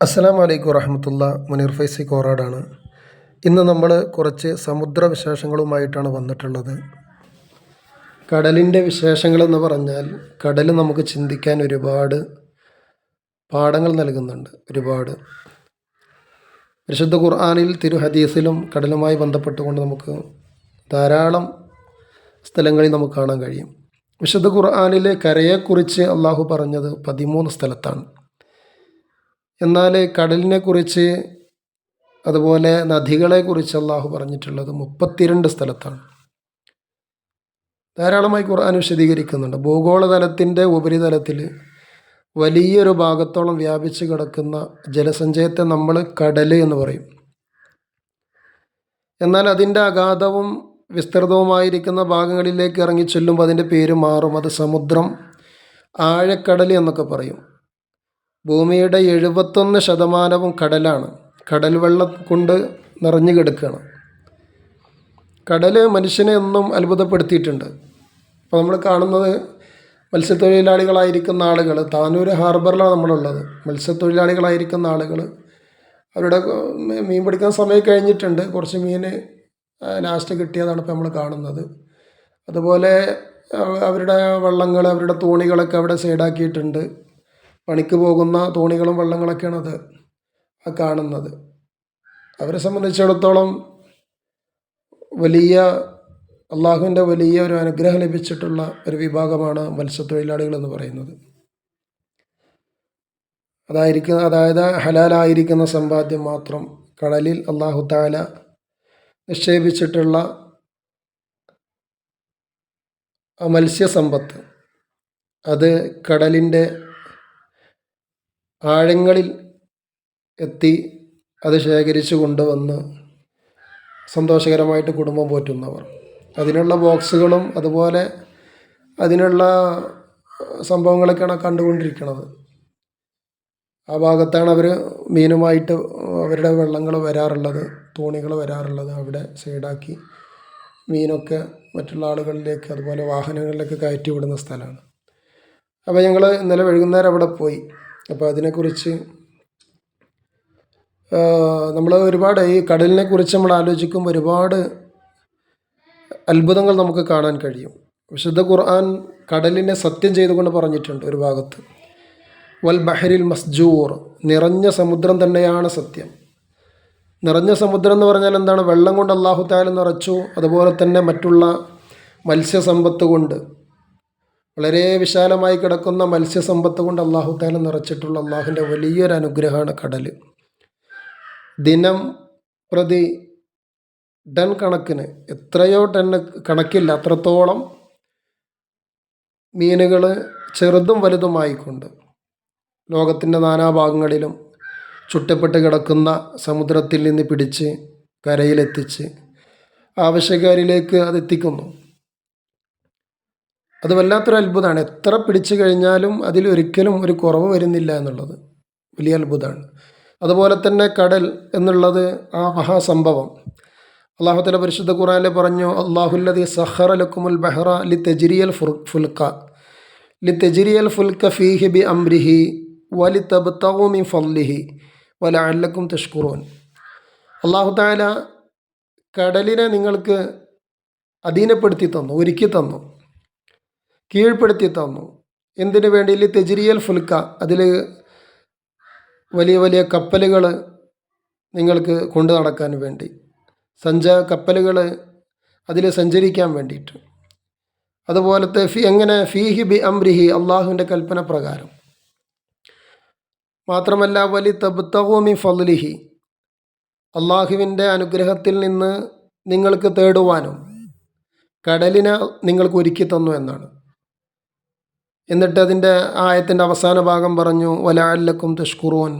അസ്സലാമു അലൈക്കും വറഹ്മത്തുള്ളാ. മുനീർ ഫൈസി കോറാടാണ്. ഇന്ന് നമ്മൾ കുറച്ച് സമുദ്ര വിശേഷങ്ങളുമായിട്ടാണ് വന്നിട്ടുള്ളത്. കടലിൻ്റെ വിശേഷങ്ങളെന്ന് പറഞ്ഞാൽ കടൽ നമുക്ക് ചിന്തിക്കാൻ ഒരുപാട് പാഠങ്ങൾ നൽകുന്നുണ്ട്. ഒരുപാട് പരിശുദ്ധ ഖുർആനിൽ തിരു ഹദീസിലും കടലുമായി ബന്ധപ്പെട്ടുകൊണ്ട് നമുക്ക് ധാരാളം സ്ഥലങ്ങളിൽ നമുക്ക് കാണാൻ കഴിയും. വിശുദ്ധ ഖുർആനിലെ കരയെക്കുറിച്ച് അള്ളാഹു പറഞ്ഞത് 13 സ്ഥലത്താണ്. എന്നാൽ കടലിനെക്കുറിച്ച് അതുപോലെ നദികളെക്കുറിച്ച് അള്ളാഹു പറഞ്ഞിട്ടുള്ളത് 32 സ്ഥലത്താണ്. ധാരാളമായി ഖുർആൻ വിശദീകരിക്കുന്നുണ്ട്. ഭൂഗോളതലത്തിൻ്റെ ഉപരിതലത്തിൽ വലിയൊരു ഭാഗത്തോളം വ്യാപിച്ച് കിടക്കുന്ന ജലസഞ്ചയത്തെ നമ്മൾ കടൽ എന്ന് പറയും. എന്നാൽ അതിൻ്റെ അഗാധവും വിസ്തൃതവുമായിരിക്കുന്ന ഭാഗങ്ങളിലേക്ക് ഇറങ്ങി ചെല്ലുമ്പോൾ അതിൻ്റെ പേര് മാറും. അത് സമുദ്രം, ആഴക്കടൽ എന്നൊക്കെ പറയും. ഭൂമിയുടെ 71% കടലാണ്. കടൽ വെള്ളം കൊണ്ട് നിറഞ്ഞു കിടക്കുകയാണ്. കടൽ മനുഷ്യനെ എന്നും അത്ഭുതപ്പെടുത്തിയിട്ടുണ്ട്. അപ്പോൾ നമ്മൾ കാണുന്നത് മത്സ്യത്തൊഴിലാളികളായിരിക്കുന്ന ആളുകൾ, താനൂർ ഹാർബറിലാണ് നമ്മളുള്ളത്. മത്സ്യത്തൊഴിലാളികളായിരിക്കുന്ന ആളുകൾ അവരുടെ മീൻ പിടിക്കാൻ സമയം കഴിഞ്ഞിട്ടുണ്ട്. കുറച്ച് മീൻ ലാസ്റ്റ് കിട്ടിയതാണ് ഇപ്പോൾ നമ്മൾ കാണുന്നത്. അതുപോലെ അവരുടെ വള്ളങ്ങൾ, അവരുടെ തോണികളൊക്കെ അവിടെ സൈഡാക്കിയിട്ടുണ്ട്. പണിക്ക് പോകുന്ന തോണികളും വള്ളങ്ങളൊക്കെയാണ് അത് കാണുന്നത്. അവരെ സംബന്ധിച്ചിടത്തോളം വലിയ അള്ളാഹുവിൻ്റെ വലിയ ഒരു അനുഗ്രഹം ലഭിച്ചിട്ടുള്ള ഒരു വിഭാഗമാണ് മത്സ്യത്തൊഴിലാളികൾ എന്ന് പറയുന്നത്. അതായത് ഹലാലായിരിക്കുന്ന സമ്പാദ്യം മാത്രം കടലിൽ അള്ളാഹു തആല നിക്ഷേപിച്ചിട്ടുള്ള മത്സ്യസമ്പത്ത്, അത് കടലിൻ്റെ ആഴങ്ങളിൽ എത്തി അത് ശേഖരിച്ച് കൊണ്ടുവന്ന് സന്തോഷകരമായിട്ട് കുടുംബം പോറ്റുന്നവർ, അതിനുള്ള ബോക്സുകളും അതുപോലെ അതിനുള്ള സംഭവങ്ങളൊക്കെയാണ് കണ്ടുകൊണ്ടിരിക്കുന്നത്. ആ ഭാഗത്താണ് അവർ മീനുമായിട്ട് അവരുടെ വള്ളങ്ങൾ വരാറുള്ളത്, തോണികൾ വരാറുള്ളത്. അവിടെ സൈഡാക്കി മീനൊക്കെ മറ്റുള്ള ആളുകളിലേക്ക് അതുപോലെ വാഹനങ്ങളിലേക്ക് കയറ്റി വിടുന്ന സ്ഥലമാണ്. അപ്പോൾ ഞങ്ങൾ ഇന്നലെ വൈകുന്നേരം അവിടെ പോയി. അപ്പോൾ അതിനെക്കുറിച്ച് നമ്മൾ ഒരുപാട് ഈ കടലിനെക്കുറിച്ച് നമ്മൾ ആലോചിക്കുമ്പോൾ ഒരുപാട് അത്ഭുതങ്ങൾ നമുക്ക് കാണാൻ കഴിയും. വിശുദ്ധ ഖുർആൻ കടലിനെ സത്യം ചെയ്തുകൊണ്ട് പറഞ്ഞിട്ടുണ്ട് ഒരു ഭാഗത്ത്. വൽ ബഹരിൽ മസ്ജൂർ, നിറഞ്ഞ സമുദ്രം തന്നെയാണ് സത്യം. നിറഞ്ഞ സമുദ്രം എന്ന് പറഞ്ഞാൽ എന്താണ്? വെള്ളം കൊണ്ട് അല്ലാഹു തആല നിറച്ചു. അതുപോലെ തന്നെ മറ്റുള്ള മത്സ്യസമ്പത്ത് കൊണ്ട്, വളരെ വിശാലമായി കിടക്കുന്ന മത്സ്യസമ്പത്ത് കൊണ്ട് അല്ലാഹു തആല നിറച്ചിട്ടുള്ള അള്ളാഹുവിൻ്റെ വലിയൊരു അനുഗ്രഹമാണ് കടൽ. ദിനം പ്രതി ടൺ കണക്കിന്, എത്രയോ ടൺ കണക്കില്ല, അത്രത്തോളം മീനുകൾ ചെറുതും വലുതുമായിക്കൊണ്ട് ലോകത്തിൻ്റെ നാനാഭാഗങ്ങളിലും ചുറ്റപ്പെട്ട് കിടക്കുന്ന സമുദ്രത്തിൽ നിന്ന് പിടിച്ച് കരയിലെത്തിച്ച് ആവശ്യക്കാരിലേക്ക് അതെത്തിക്കുന്നു. അത് വല്ലാത്തൊരു അത്ഭുതമാണ്. എത്ര പിടിച്ചു കഴിഞ്ഞാലും അതിലൊരിക്കലും ഒരു കുറവ് വരുന്നില്ല എന്നുള്ളത് വലിയ അത്ഭുതമാണ്. അതുപോലെ തന്നെ കടൽ എന്നുള്ളത് ആ മഹാസംഭവം അല്ലാഹു തആല പരിശുദ്ധ ഖുർആനിൽ പറഞ്ഞു, അല്ലാഹുല്ലദീ സഖറ ലക്കുമുൽ ബഹറ ലിതജ്രിയൽ ഫുൽക ഫീഹി ബിഅംരിഹി വലിതബ്തഗൂ മിൻ ഫളിഹി വലഅല്ലക്കും തഷ്കുറൂൻ. അല്ലാഹു തആല കടലിനെ നിങ്ങൾക്ക് അധീനപ്പെടുത്തി തന്നു, ഒരുക്കി തന്നു, കീഴ്പ്പെടുത്തി തന്നു. എന്തിനു വേണ്ടി? ലിതജ്രിയൽ ഫുൽക, അതിൽ വലിയ വലിയ കപ്പലുകൾ നിങ്ങൾക്ക് കൊണ്ടു നടക്കാൻ വേണ്ടി, കപ്പലുകൾ അതിൽ സഞ്ചരിക്കാൻ വേണ്ടിയിട്ട്. അതുപോലത്തെ എങ്ങനെ? ഫീഹി ബി അംരിഹി, അള്ളാഹുവിൻ്റെ കൽപ്പന പ്രകാരം. മാത്രമല്ല വലി തബ്തഗൂ മിൻ ഫളിഹി, അള്ളാഹുവിൻ്റെ അനുഗ്രഹത്തിൽ നിന്ന് നിങ്ങൾക്ക് തേടുവാനും കടലിനെ നിങ്ങൾക്ക് ഒരുക്കി തന്നു എന്നാണ്. എന്നിട്ട് അതിൻ്റെ ആയത്തിൻ്റെ അവസാന ഭാഗം പറഞ്ഞു, വലഅല്ലക്കും തഷ്കുറൂൻ.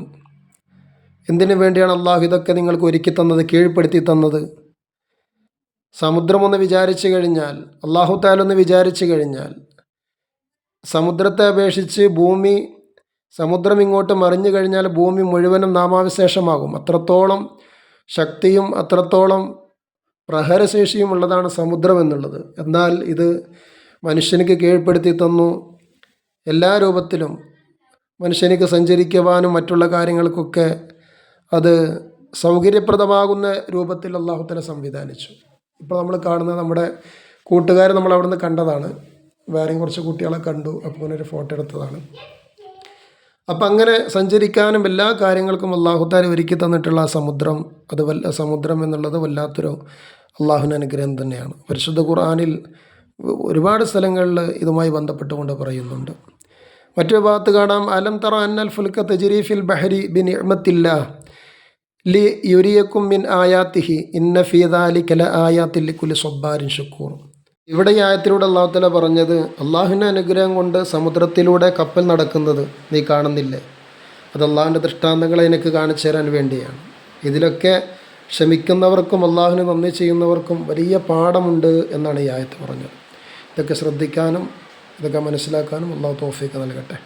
എന്തിനു വേണ്ടിയാണ് അള്ളാഹു ഇതൊക്കെ നിങ്ങൾക്ക് ഒരുക്കി തന്നത്, കീഴ്പ്പെടുത്തി തന്നത്? സമുദ്രമൊന്ന് വിചാരിച്ചു കഴിഞ്ഞാൽ, അള്ളാഹു തആല ഒന്ന് വിചാരിച്ചു കഴിഞ്ഞാൽ, സമുദ്രത്തെ അപേക്ഷിച്ച് സമുദ്രം ഇങ്ങോട്ട് മറിഞ്ഞു കഴിഞ്ഞാൽ ഭൂമി മുഴുവനും നാമാവിശേഷമാകും. അത്രത്തോളം ശക്തിയും അത്രത്തോളം പ്രഹരശേഷിയും ഉള്ളതാണ് സമുദ്രം എന്നുള്ളത്. എന്നാൽ ഇത് മനുഷ്യനിക്ക് കീഴ്പ്പെടുത്തി തന്നു. എല്ലാ രൂപത്തിലും മനുഷ്യനിക്ക് സഞ്ചരിക്കുവാനും മറ്റുള്ള കാര്യങ്ങൾക്കൊക്കെ അത് സൗകര്യപ്രദമാകുന്ന രൂപത്തിൽ അള്ളാഹു തആല സംവിധാനിച്ചു. ഇപ്പോൾ നമ്മൾ കാണുന്ന നമ്മുടെ കൂട്ടുകാർ നമ്മൾ അവിടെ നിന്ന് കണ്ടതാണ്, വേറെയും കുറച്ച് കുട്ടികളെ കണ്ടു, അപ്പോൾ ഒരു ഫോട്ടോ എടുത്തതാണ്. അപ്പം അങ്ങനെ സഞ്ചരിക്കാനും എല്ലാ കാര്യങ്ങൾക്കും അള്ളാഹു തആല ഒരുക്കി തന്നിട്ടുള്ള ആ സമുദ്രം, അത് സമുദ്രം എന്നുള്ളത് വല്ലാത്തൊരു അള്ളാഹുവിൻ്റെ അനുഗ്രഹം തന്നെയാണ്. പരിശുദ്ധ ഖുർആനിൽ ഒരുപാട് സ്ഥലങ്ങളിൽ ഇതുമായി ബന്ധപ്പെട്ടുകൊണ്ട് പറയുന്നുണ്ട്. മറ്റൊരു ഭാഗത്ത് കാണാം, അലം തറ അന്നൽ ഫുൽക തജ്രി ഫിൽ ബഹരി ബിനിഅ്മത്തില്ലാഹ് ലി യുരിയക്കും മിൻ ആയാത്തിഹി ഇന്ന ഫീ ദാലിക ലആയാത്തിൻ ലികുല്ലി സ്വബ്ബാരിൻ ശുക്കൂർ. ഇവിടെ ഈ ആയത്തിലൂടെ അള്ളാഹു തആല പറഞ്ഞത്, അള്ളാഹുവിൻ്റെ അനുഗ്രഹം കൊണ്ട് സമുദ്രത്തിലൂടെ കപ്പൽ നടക്കുന്നത് നീ കാണുന്നില്ലേ, അത് അള്ളാഹുവിൻ്റെ ദൃഷ്ടാന്തങ്ങളെ എനിക്ക് കാണിച്ചു തരാൻ വേണ്ടിയാണ്. ഇതിലൊക്കെ ക്ഷമിക്കുന്നവർക്കും അള്ളാഹുവിന് നന്ദി ചെയ്യുന്നവർക്കും വലിയ പാഠമുണ്ട് എന്നാണ് ഈ ആയത്ത് പറഞ്ഞത്. ഇതൊക്കെ ശ്രദ്ധിക്കാനും ഇതൊക്കെ മനസ്സിലാക്കാനും അള്ളാഹു തൗഫീഖ് നൽകട്ടെ.